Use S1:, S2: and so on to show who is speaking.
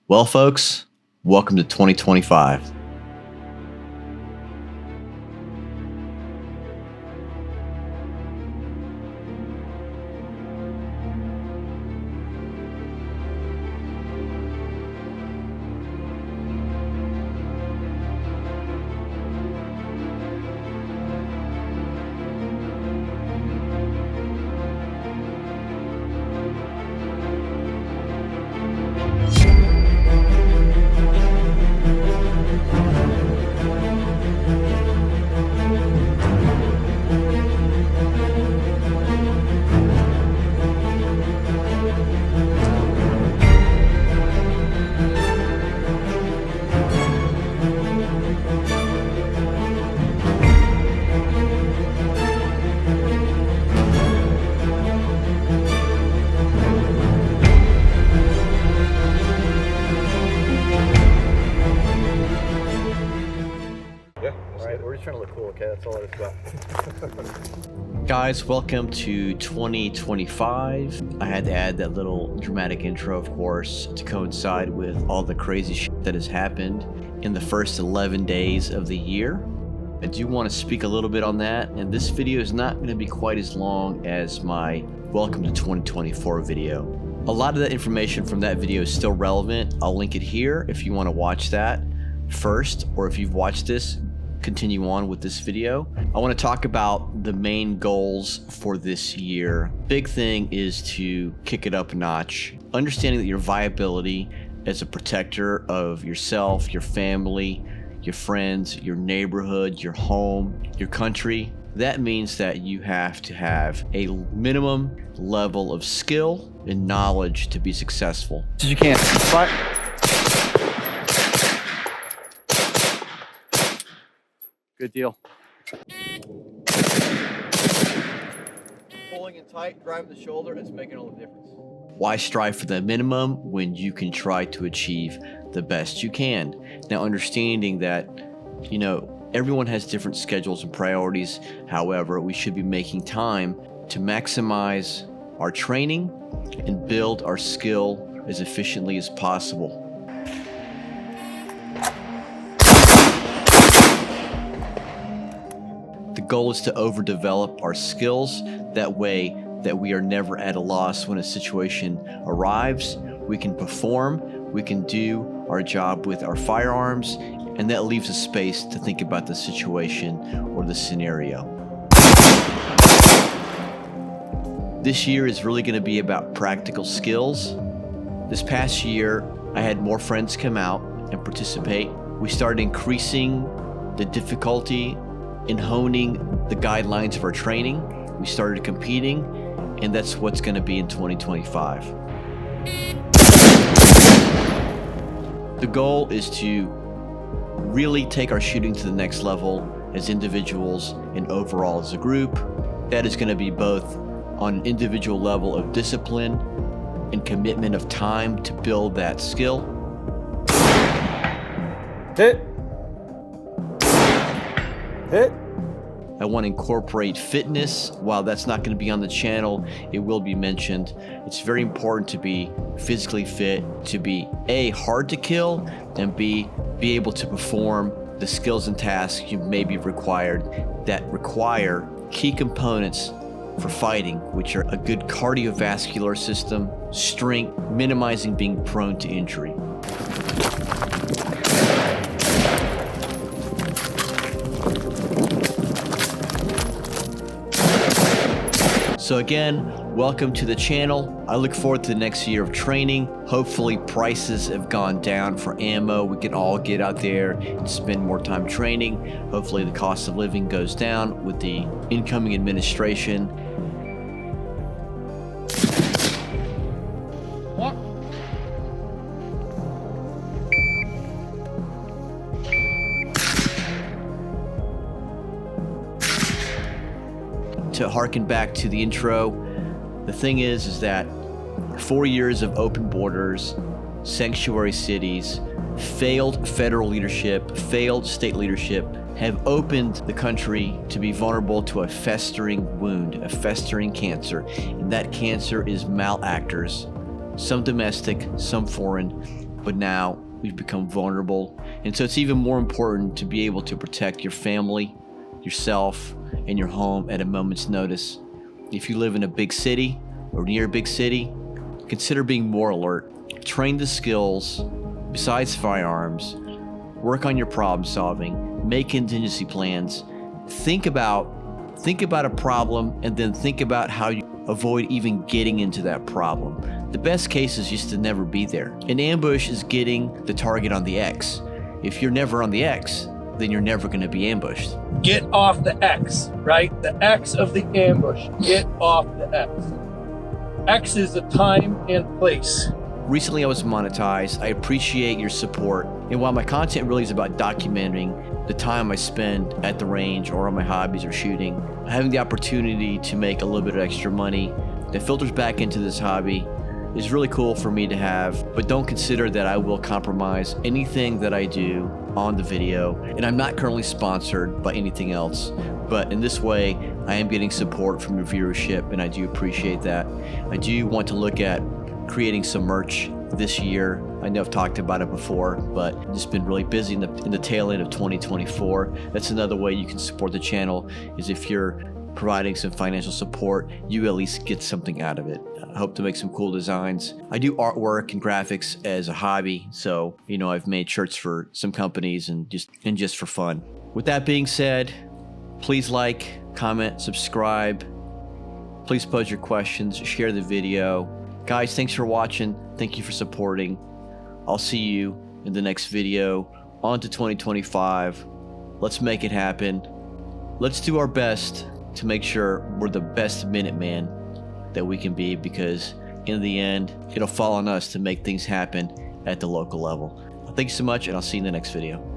S1: Well, folks, welcome to 2025.
S2: We're just trying to look cool, okay? That's all it is about.
S1: Guys, welcome to 2025. I had to add that little dramatic intro, of course, to coincide with all the crazy shit that has happened in the first 11 days of the year. I do want to speak a little bit on that, and this video is not going to be quite as long as my Welcome to 2024 video. A lot of that information from that video is still relevant. I'll link it here if you want to watch that first, or if you've watched this, continue on with this video. I want to talk about the main goals for this year. Big thing is to kick it up a notch. Understanding that your viability as a protector of yourself, your family, your friends, your neighborhood, your home, your country, that means that you have to have a minimum level of skill and knowledge to be successful.
S2: You can't fight. Good deal.
S1: Pulling it tight, driving the shoulder, it's making all the difference. Why strive for the minimum when you can try to achieve the best you can? Now, understanding that, everyone has different schedules and priorities. However, we should be making time to maximize our training and build our skill as efficiently as possible. The goal is to overdevelop our skills. That way that we are never at a loss when a situation arrives. We can perform, we can do our job with our firearms, and that leaves a space to think about the situation or the scenario. This year is really going to be about practical skills. This past year, I had more friends come out and participate. We started increasing the difficulty in honing the guidelines of our training. We started competing, and that's what's going to be in 2025. The goal is to really take our shooting to the next level as individuals and overall as a group. That is going to be both on an individual level of discipline and commitment of time to build that skill.
S2: Hit.
S1: I want to incorporate fitness. While that's not going to be on the channel, it will be mentioned. It's very important to be physically fit, to be A, hard to kill, and B, be able to perform the skills and tasks you may be required that require key components for fighting, which are a good cardiovascular system, strength, minimizing being prone to injury. So again, welcome to the channel. I look forward to the next year of training. Hopefully prices have gone down for ammo. We can all get out there and spend more time training. Hopefully the cost of living goes down with the incoming administration. To harken back to the intro, the thing is that 4 years of open borders, sanctuary cities, failed federal leadership, failed state leadership have opened the country to be vulnerable to a festering wound, a festering cancer. And that cancer is malactors, some domestic, some foreign, but now we've become vulnerable. And so it's even more important to be able to protect your family, yourself, and your home at a moment's notice. If you live in a big city or near a big city, consider being more alert. Train the skills besides firearms. Work on your problem solving. Make contingency plans. Think about a problem, and then think about how you avoid even getting into that problem. The best case is just to never be there. An ambush is getting the target on the X. If you're never on the X, then you're never going to be ambushed.
S3: Get off the X, right? The X of the ambush. Get off the X. X is a time and place.
S1: Recently I was monetized. I appreciate your support. And while my content really is about documenting the time I spend at the range or on my hobbies or shooting, having the opportunity to make a little bit of extra money that filters back into this hobby is really cool for me to have. But don't consider that I will compromise anything that I do on the video. And I'm not currently sponsored by anything else. But in this way, I am getting support from your viewership, and I do appreciate that. I do want to look at creating some merch this year. I know I've talked about it before, but I've just been really busy in the tail end of 2024. That's another way you can support the channel, is if you're providing some financial support, you at least get something out of it. I hope to make some cool designs. I do artwork and graphics as a hobby, so I've made shirts for some companies and just for fun. With that being said, please like, comment, subscribe. Please pose your questions, share the video. Guys, thanks for watching. Thank you for supporting. I'll see you in the next video. On to 2025. Let's make it happen. Let's do our best to make sure we're the best Minuteman that we can be, because in the end, it'll fall on us to make things happen at the local level. Thanks so much, and I'll see you in the next video.